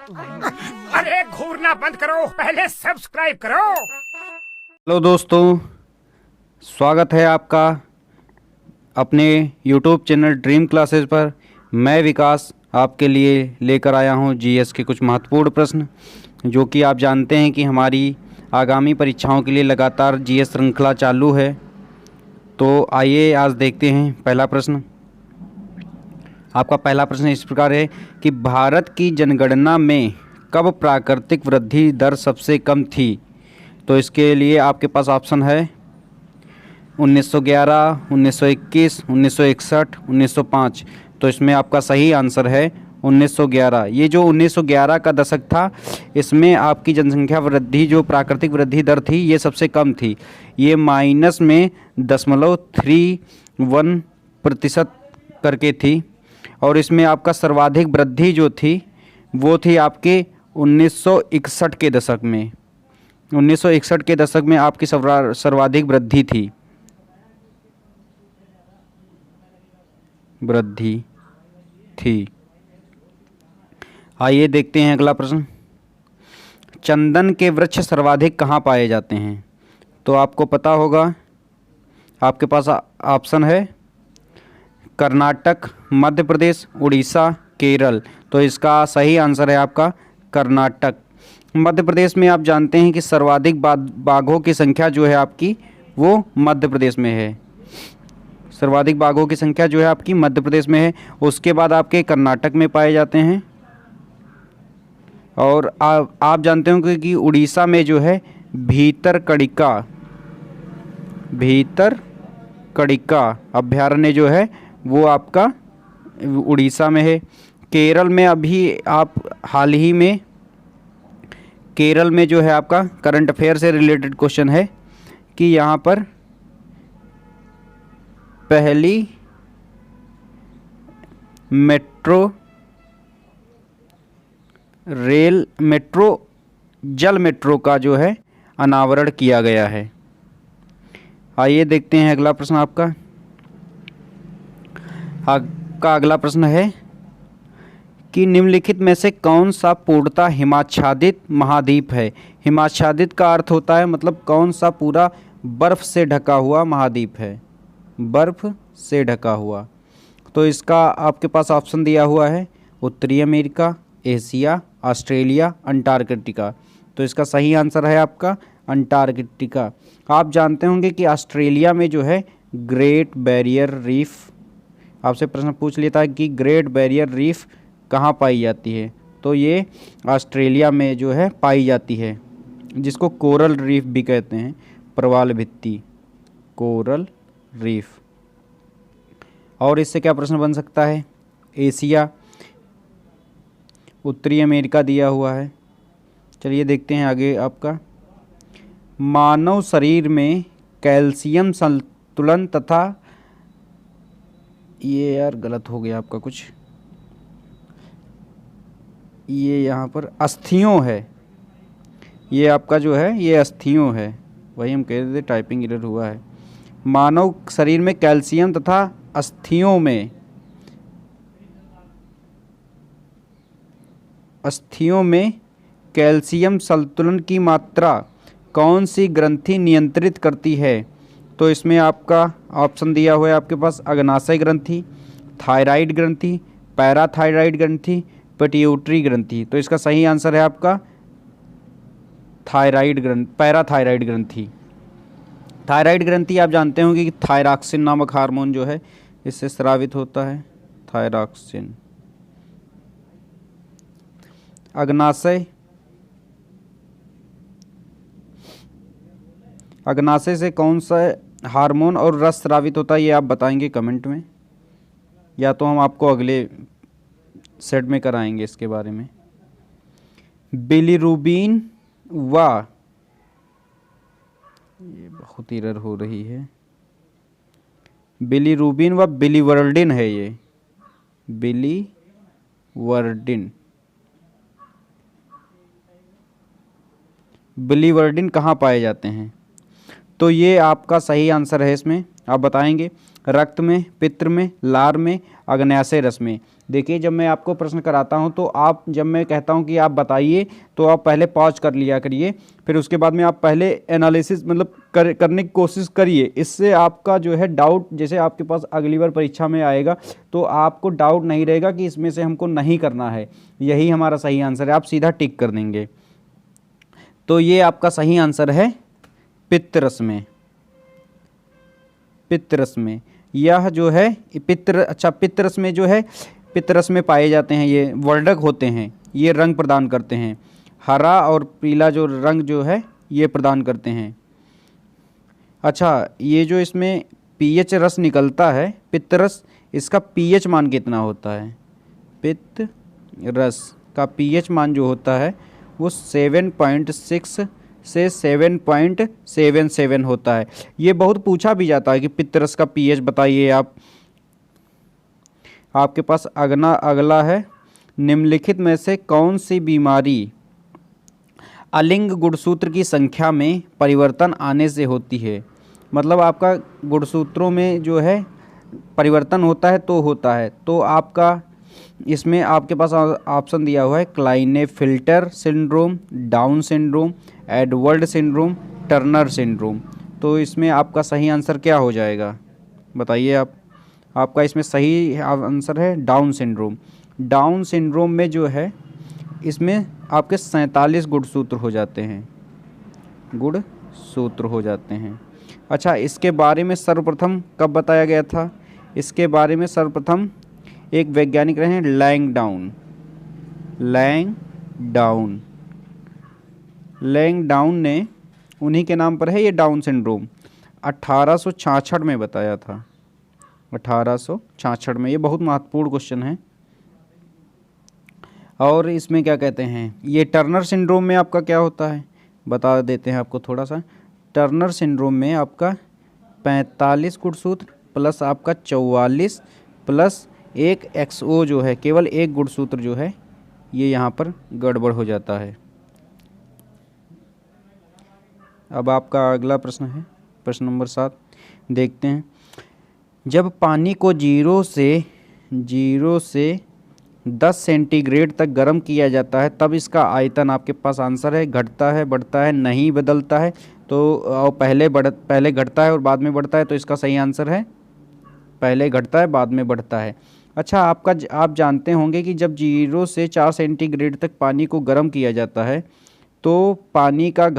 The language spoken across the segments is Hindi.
अरे घूरना बंद करो, पहले सब्सक्राइब करो। हेलो दोस्तों, स्वागत है आपका अपने YouTube चैनल ड्रीम क्लासेस पर। मैं विकास आपके लिए लेकर आया हूं जीएस के कुछ महत्वपूर्ण प्रश्न, जो कि आप जानते हैं कि हमारी आगामी परीक्षाओं के लिए लगातार जीएस श्रृंखला चालू है। तो आइए आज देखते हैं पहला प्रश्न। आपका पहला प्रश्न इस प्रकार है कि भारत की जनगणना में कब प्राकृतिक वृद्धि दर सबसे कम थी? तो इसके लिए आपके पास ऑप्शन है 1911, 1921, 1961, 1905। तो इसमें आपका सही आंसर है 1911। ये जो 1911 का दशक था, इसमें आपकी जनसंख्या वृद्धि जो प्राकृतिक वृद्धि दर थी ये सबसे कम थी। ये माइनस में 0.31% करके थी। और इसमें आपका सर्वाधिक वृद्धि जो थी वो थी आपके 1961 के दशक में। 1961 के दशक में आपकी सर्वाधिक वृद्धि थी। आइए देखते हैं अगला प्रश्न। चंदन के वृक्ष सर्वाधिक कहाँ पाए जाते हैं? तो आपको पता होगा, आपके पास ऑप्शन है कर्नाटक, मध्य प्रदेश, उड़ीसा, केरल। तो इसका सही आंसर है आपका कर्नाटक। मध्य प्रदेश में आप जानते हैं कि सर्वाधिक बाघों की संख्या जो है आपकी वो मध्य प्रदेश में है। सर्वाधिक बाघों की संख्या जो है आपकी मध्य प्रदेश में है। उसके बाद आपके कर्नाटक में पाए जाते हैं। और आप जानते हो कि उड़ीसा में जो है भीतरकनिका अभयारण्य जो है वो आपका उड़ीसा में है। केरल में अभी आप हाल ही में केरल में जो है आपका करंट अफेयर से रिलेटेड क्वेश्चन है कि यहाँ पर पहली जल मेट्रो का जो है अनावरण किया गया है। आइए देखते हैं अगला प्रश्न। आपका अगला प्रश्न है कि निम्नलिखित में से कौन सा पूर्णतः हिमाच्छादित महाद्वीप है? हिमाच्छादित का अर्थ होता है मतलब कौन सा पूरा बर्फ़ से ढका हुआ महाद्वीप है, बर्फ़ से ढका हुआ। तो इसका आपके पास ऑप्शन दिया हुआ है उत्तरी अमेरिका, एशिया, ऑस्ट्रेलिया, अंटार्कटिका। तो इसका सही आंसर है आपका अंटार्कटिका। आप जानते होंगे कि ऑस्ट्रेलिया में जो है ग्रेट बैरियर रीफ, आपसे प्रश्न पूछ लेता है कि ग्रेट बैरियर रीफ कहाँ पाई जाती है? तो ये ऑस्ट्रेलिया में जो है पाई जाती है, जिसको कोरल रीफ भी कहते हैं, प्रवाल भित्ति, कोरल रीफ। और इससे क्या प्रश्न बन सकता है? एशिया, उत्तरी अमेरिका दिया हुआ है। चलिए देखते हैं आगे। आपका मानव शरीर में कैल्शियम संतुलन तथा, ये यार गलत हो गया आपका कुछ, ये यहाँ पर अस्थियों है। ये आपका जो है ये अस्थियों है, वही हम कह रहे थे, टाइपिंग एरर हुआ है। मानव शरीर में कैल्शियम तथा अस्थियों में कैल्शियम संतुलन की मात्रा कौन सी ग्रंथि नियंत्रित करती है? तो इसमें आपका ऑप्शन दिया हुआ है आपके पास अग्नाशय ग्रंथि, थायराइड ग्रंथि, पैराथायराइड ग्रंथि, पिट्यूटरी ग्रंथि। तो इसका सही आंसर है आपका पैराथायराइड ग्रंथि। थायराइड ग्रंथि आप जानते होंगे कि थायरॉक्सिन नामक हार्मोन जो है इससे स्रावित होता है, थायरॉक्सिन। अग्नाशय से कौन सा हार्मोन और रस स्रावित होता है ये आप बताएंगे कमेंट में, या तो हम आपको अगले सेट में कराएंगे इसके बारे में। बिलीरुबिन व, ये बहुत एरर हो रही है, बिलीरुबिन व बिलीवर्डिन है ये, बिलीवर्डिन कहाँ पाए जाते हैं? तो ये आपका सही आंसर है। इसमें आप बताएंगे रक्त में, पित्र में, लार में, अग्न्याशय रस में। देखिए जब मैं आपको प्रश्न कराता हूं तो आप, जब मैं कहता हूं कि आप बताइए, तो आप पहले पॉज कर लिया करिए, फिर उसके बाद में आप पहले एनालिसिस मतलब करने की कोशिश करिए। इससे आपका जो है डाउट, जैसे आपके पास अगली बार परीक्षा में आएगा तो आपको डाउट नहीं रहेगा कि इसमें से हमको नहीं करना है, यही हमारा सही आंसर है, आप सीधा टिक कर देंगे। तो ये आपका सही आंसर है पित्तरस में। पित्तरस में यह जो है पित्तरस में जो है, पित्तरस में पाए जाते हैं, ये वर्णक होते हैं, ये रंग प्रदान करते हैं, हरा और पीला जो रंग जो है ये प्रदान करते हैं। अच्छा, ये जो इसमें पीएच रस निकलता है पित्तरस, इसका पीएच मान कितना होता है? पित्त रस का पीएच मान जो होता है वो 7.6 से 7.77 होता है। ये बहुत पूछा भी जाता है कि पित्तरस का पीएच बताइए आप। आपके पास अगला है, निम्नलिखित में से कौन सी बीमारी अलिंग गुणसूत्र की संख्या में परिवर्तन आने से होती है? मतलब आपका गुणसूत्रों में जो है परिवर्तन होता है तो होता है, तो आपका इसमें आपके पास ऑप्शन दिया हुआ है Klinefelter syndrome, Down syndrome, Edward syndrome, Turner syndrome. तो इसमें आपका सही आंसर क्या हो जाएगा बताइए आप? आपका इसमें सही आंसर है डाउन सिंड्रोम। डाउन सिंड्रोम में जो है इसमें आपके 47 गुणसूत्र हो जाते हैं, गुणसूत्र हो जाते हैं। अच्छा, इसके बारे में सर्वप्रथम कब बताया गया था? इसके बारे में सर्वप्रथम एक वैज्ञानिक रहे हैं लैंगडाउन ने, उन्हीं के नाम पर है ये डाउन सिंड्रोम, 1866 में बताया था, 1866 में। ये बहुत महत्वपूर्ण क्वेश्चन है। और इसमें क्या कहते हैं, ये टर्नर सिंड्रोम में आपका क्या होता है बता देते हैं आपको थोड़ा सा। टर्नर सिंड्रोम में आपका 45 गुणसूत्र प्लस आपका 44 प्लस एक एक्सओ जो है, केवल एक गुणसूत्र जो है ये यहाँ पर गड़बड़ हो जाता है। अब आपका अगला प्रश्न है, प्रश्न नंबर 7 देखते हैं। जब पानी को 0 से 10 सेंटीग्रेड तक गर्म किया जाता है तब इसका आयतन, आपके पास आंसर है, घटता है, बढ़ता है, नहीं बदलता है। तो पहले घटता है और बाद में बढ़ता है, तो इसका सही आंसर है पहले घटता है बाद में बढ़ता है। अच्छा, आप जानते होंगे कि जब 0 से 4 सेंटीग्रेड तक पानी को गर्म किया जाता है तो पानी का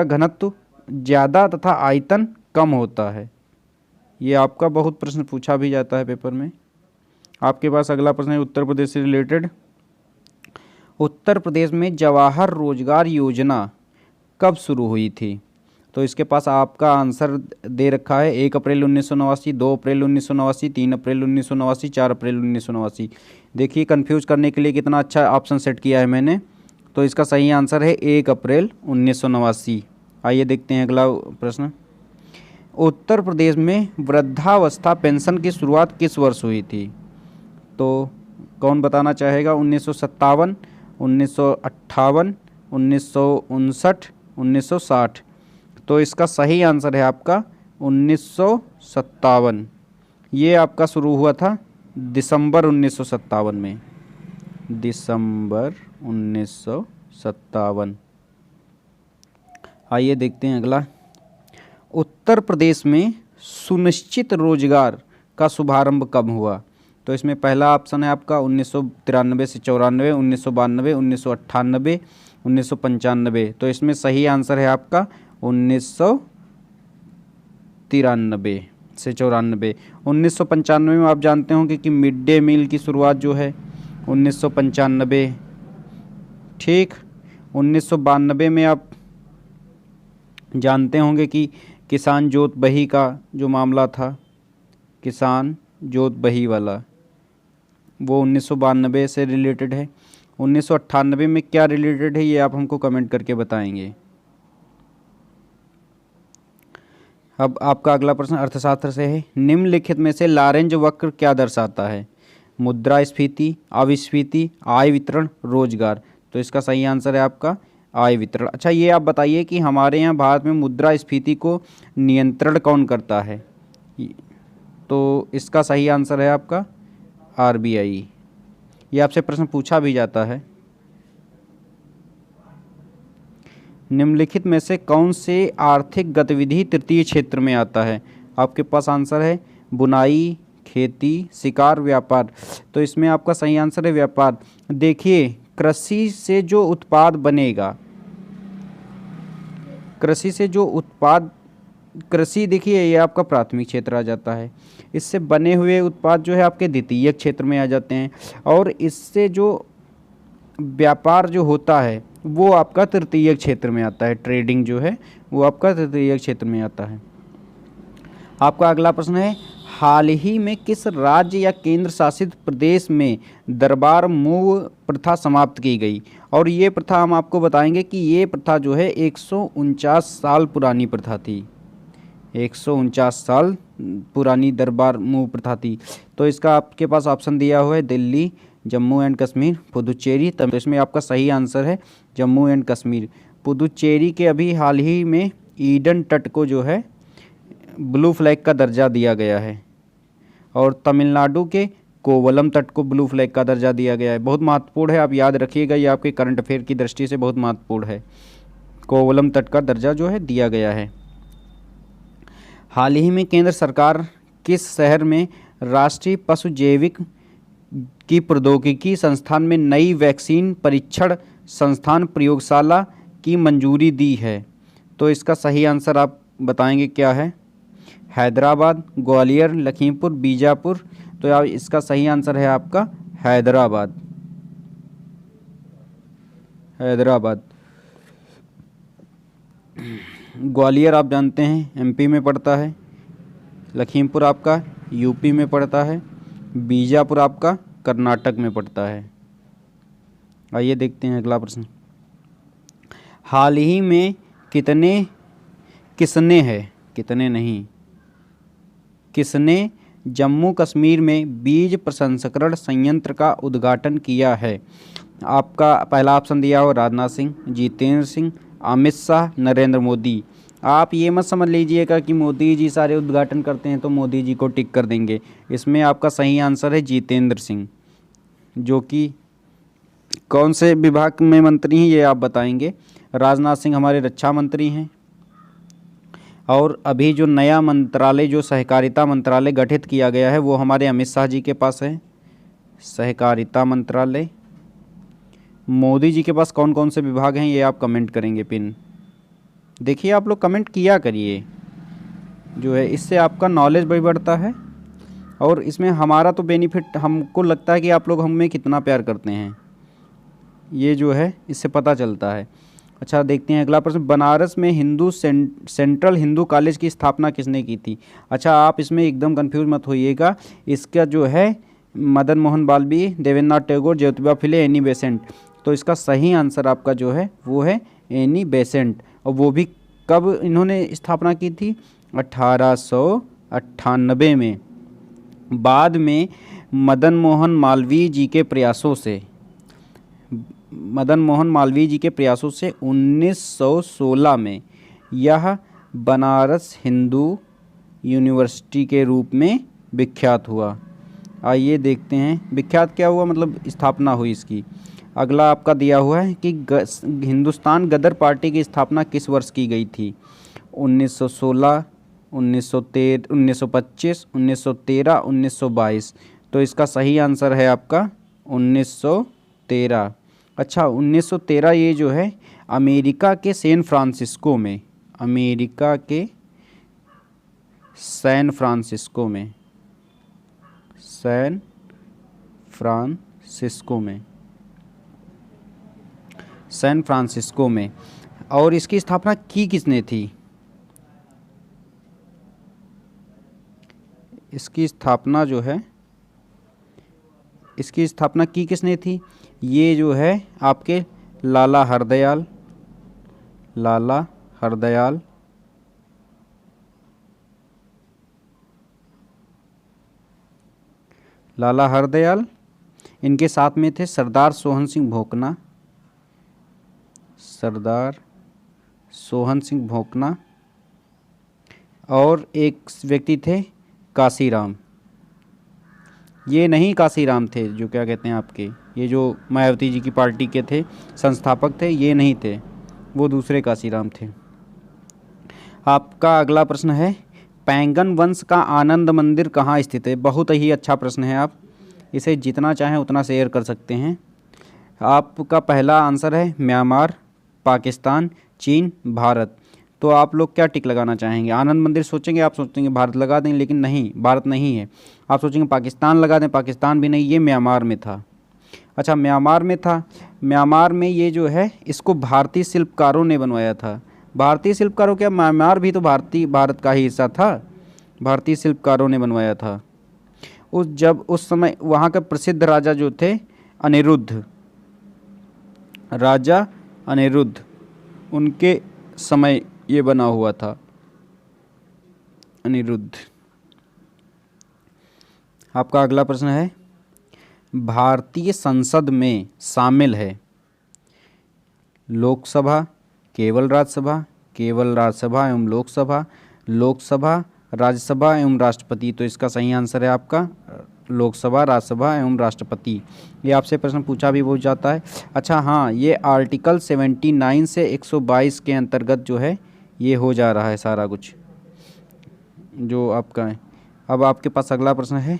घनत्व ज़्यादा तथा आयतन कम होता है। ये आपका बहुत प्रश्न पूछा भी जाता है पेपर में। आपके पास अगला प्रश्न है उत्तर प्रदेश से रिलेटेड। उत्तर प्रदेश में जवाहर रोजगार योजना कब शुरू हुई थी? तो इसके पास आपका आंसर दे रखा है 1 अप्रैल 1989, 2 अप्रैल 1989, 3 अप्रैल 1989, 4 अप्रैल 1989। देखिए कंफ्यूज करने के लिए कितना अच्छा ऑप्शन सेट किया है मैंने। तो इसका सही आंसर है 1 अप्रैल 1989। आइए देखते हैं अगला प्रश्न। उत्तर प्रदेश में वृद्धावस्था पेंशन की शुरुआत किस वर्ष हुई थी? तो कौन बताना चाहेगा? 1957, 1958, 1959, 1960। तो इसका सही आंसर है आपका 1957। ये आपका शुरू हुआ था दिसंबर 1957 में, दिसंबर 1957। आइए देखते हैं अगला। उत्तर प्रदेश में सुनिश्चित रोजगार का शुभारंभ कब हुआ? तो इसमें पहला ऑप्शन है आपका 1993 से 94, 1992, 1998, 1995। तो इसमें सही आंसर है आपका 1993 से 94। 1995 में आप जानते होंगे कि मिड डे मील की शुरुआत जो है 1995, ठीक। 1992 में आप जानते होंगे कि किसान जोत बही का जो मामला था, किसान जोत बही वाला, वो 1992 से रिलेटेड है। 1998 में क्या रिलेटेड है ये आप हमको कमेंट करके बताएंगे। अब आपका अगला प्रश्न अर्थशास्त्र से है। निम्नलिखित में से लॉरेंज वक्र क्या दर्शाता है? मुद्रास्फीति, अविस्फीति, आय वितरण, रोजगार। तो इसका सही आंसर है आपका आय वितरण। अच्छा, ये आप बताइए कि हमारे यहाँ भारत में मुद्रास्फीति को नियंत्रण कौन करता है? तो इसका सही आंसर है आपका RBI। ये आपसे प्रश्न पूछा भी जाता है। निम्नलिखित में से कौन से आर्थिक गतिविधि तृतीय क्षेत्र में आता है? आपके पास आंसर है बुनाई, खेती, शिकार, व्यापार। तो इसमें आपका सही आंसर है व्यापार। देखिए, कृषि से जो उत्पाद बनेगा, कृषि से जो उत्पाद, कृषि देखिए ये आपका प्राथमिक क्षेत्र आ जाता है। इससे बने हुए उत्पाद जो है आपके द्वितीय क्षेत्र में आ जाते हैं, और इससे जो व्यापार जो होता है वो आपका तृतीय क्षेत्र में आता है। ट्रेडिंग जो है वो आपका तृतीय क्षेत्र में आता है। आपका अगला प्रश्न है, हाल ही में किस राज्य या केंद्र शासित प्रदेश में दरबार मूव प्रथा समाप्त की गई? और ये प्रथा हम आपको बताएंगे कि ये प्रथा जो है 149 साल पुरानी प्रथा थी। 149 साल पुरानी दरबार मूव प्रथा थी। तो इसका आपके पास ऑप्शन दिया हुआ है दिल्ली, जम्मू एंड कश्मीर, पुदुचेरी। तब इसमें आपका सही आंसर है जम्मू एंड कश्मीर। पुदुचेरी के अभी हाल ही में ईडन तट को जो है ब्लू फ्लैग का दर्जा दिया गया है, और तमिलनाडु के कोवलम तट को ब्लू फ्लैग का दर्जा दिया गया है। बहुत महत्वपूर्ण है, आप याद रखिएगा, ये आपके करंट अफेयर की दृष्टि से बहुत महत्वपूर्ण है। कोवलम तट का दर्जा जो है दिया गया है। हाल ही में केंद्र सरकार किस शहर में राष्ट्रीय पशु जैविक की प्रौद्योगिकी संस्थान में नई वैक्सीन परीक्षण संस्थान प्रयोगशाला की मंजूरी दी है? तो इसका सही आंसर आप बताएंगे क्या है? हैदराबाद, ग्वालियर, लखीमपुर, बीजापुर। तो यार इसका सही आंसर है आपका हैदराबाद। हैदराबाद। ग्वालियर आप जानते हैं MP में पड़ता है, लखीमपुर आपका UP में पड़ता है, बीजापुर आपका कर्नाटक में पड़ता है। आइए देखते हैं अगला प्रश्न। हाल ही में किसने जम्मू कश्मीर में बीज प्रसंस्करण संयंत्र का उद्घाटन किया है? आपका पहला ऑप्शन दिया हो राजनाथ सिंह, जितेंद्र सिंह, अमित शाह, नरेंद्र मोदी। आप ये मत समझ लीजिएगा कि मोदी जी सारे उद्घाटन करते हैं तो मोदी जी को टिक कर देंगे। इसमें आपका सही आंसर है जितेंद्र सिंह, जो कि कौन से विभाग में मंत्री हैं ये आप बताएंगे। राजनाथ सिंह हमारे रक्षा मंत्री हैं, और अभी जो नया मंत्रालय जो सहकारिता मंत्रालय गठित किया गया है वो हमारे अमित शाह जी के पास है, सहकारिता मंत्रालय। मोदी जी के पास कौन कौन से विभाग हैं ये आप कमेंट करेंगे पिन। देखिए आप लोग कमेंट किया करिए, जो है इससे आपका नॉलेज भी बढ़ता है, और इसमें हमारा तो बेनिफिट, हमको लगता है कि आप लोग हमें कितना प्यार करते हैं, ये जो है इससे पता चलता है। अच्छा देखते हैं अगला प्रश्न। बनारस में सेंट्रल हिंदू कॉलेज की स्थापना किसने की थी? अच्छा आप इसमें एकदम कंफ्यूज मत होइएगा, इसका जो है मदन मोहन मालवीय, देवेंद्रनाथ टैगोर, ज्योतिबा फुले, एनी बेसेंट। तो इसका सही आंसर आपका जो है वो है एनी बेसेंट। और वो भी कब इन्होंने स्थापना की थी? 1898 में। बाद में मदन मोहन मालवीय जी के प्रयासों से 1916 में यह बनारस हिंदू यूनिवर्सिटी के रूप में विख्यात हुआ। आइए देखते हैं विख्यात क्या हुआ, मतलब स्थापना हुई इसकी। अगला आपका दिया हुआ है कि हिंदुस्तान गदर पार्टी की स्थापना किस वर्ष की गई थी? 1916, 1913, 1925, 1913, 1922। तो इसका सही आंसर है आपका 1913। अच्छा 1913 ये जो है अमेरिका के सैन फ्रांसिस्को में, सैन फ्रांसिस्को में। और इसकी स्थापना की किसने थी? इसकी स्थापना की किसने थी? ये जो है आपके लाला हरदयाल। इनके साथ में थे सरदार सोहन सिंह भोकना, और एक व्यक्ति थे काशीराम। ये नहीं काशीराम थे, जो क्या कहते हैं आपके, ये जो मायावती जी की पार्टी के थे, संस्थापक थे, ये नहीं थे, वो दूसरे काशीराम थे। आपका अगला प्रश्न है, पैंगन वंश का आनंद मंदिर कहाँ स्थित है? बहुत ही अच्छा प्रश्न है, आप इसे जितना चाहें उतना शेयर कर सकते हैं। आपका पहला आंसर है म्यांमार, पाकिस्तान, चीन, भारत। तो आप लोग क्या टिक लगाना चाहेंगे? आनंद मंदिर सोचेंगे, आप सोचेंगे भारत लगा दें, लेकिन नहीं, भारत नहीं है। आप सोचेंगे पाकिस्तान लगा दें, पाकिस्तान भी नहीं, ये म्यांमार में था। अच्छा, म्यांमार में था। म्यांमार में ये जो है, इसको भारतीय शिल्पकारों ने बनवाया था। भारतीय शिल्पकारों, क्या म्यांमार भी तो भारत का ही हिस्सा था? भारतीय शिल्पकारों ने बनवाया था। उस समय वहाँ के प्रसिद्ध राजा जो थे, अनिरुद्ध, राजा अनिरुद्ध, उनके समय ये बना हुआ था, अनिरुद्ध। आपका अगला प्रश्न है, भारतीय संसद में शामिल है लोकसभा, केवल राज्यसभा, केवल राज्यसभा एवं लोकसभा, लोकसभा, राज्यसभा एवं राष्ट्रपति। तो इसका सही आंसर है आपका लोकसभा, राज्यसभा एवं राष्ट्रपति। ये आपसे प्रश्न पूछा भी बहुत जाता है। अच्छा हाँ, ये आर्टिकल 79 से 122 के अंतर्गत जो है ये हो जा रहा है सारा कुछ जो आपका है। अब आपके पास अगला प्रश्न है,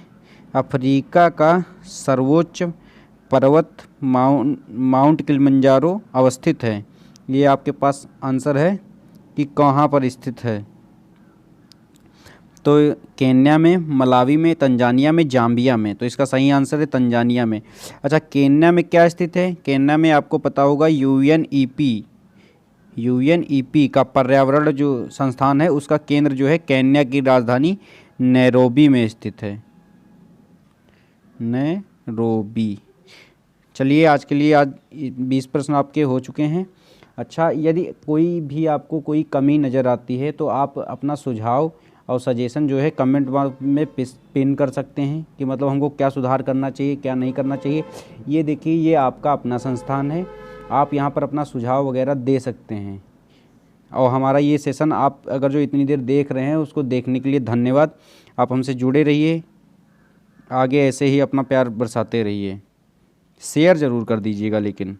अफ्रीका का सर्वोच्च पर्वत माउंट किलिमंजारो अवस्थित है। ये आपके पास आंसर है कि कहाँ पर स्थित है? तो केन्या में, मलावी में, तंजानिया में, जाम्बिया में। तो इसका सही आंसर है तंजानिया में। अच्छा, केन्या में क्या स्थित है? केन्या में आपको पता होगा यूएनईपी का पर्यावरण जो संस्थान है, उसका केंद्र जो है केन्या की राजधानी नैरोबी में स्थित है, नैरोबी। चलिए, आज के लिए 20 प्रश्न आपके हो चुके हैं। अच्छा, यदि कोई भी आपको कोई कमी नज़र आती है तो आप अपना सुझाव और सजेशन जो है कमेंट में पिन कर सकते हैं कि मतलब हमको क्या सुधार करना चाहिए, क्या नहीं करना चाहिए। ये देखिए, ये आपका अपना संस्थान है, आप यहाँ पर अपना सुझाव वगैरह दे सकते हैं। और हमारा ये सेशन आप अगर जो इतनी देर देख रहे हैं उसको देखने के लिए धन्यवाद। आप हमसे जुड़े रहिए, आगे ऐसे ही अपना प्यार बरसाते रहिए। शेयर ज़रूर कर दीजिएगा लेकिन।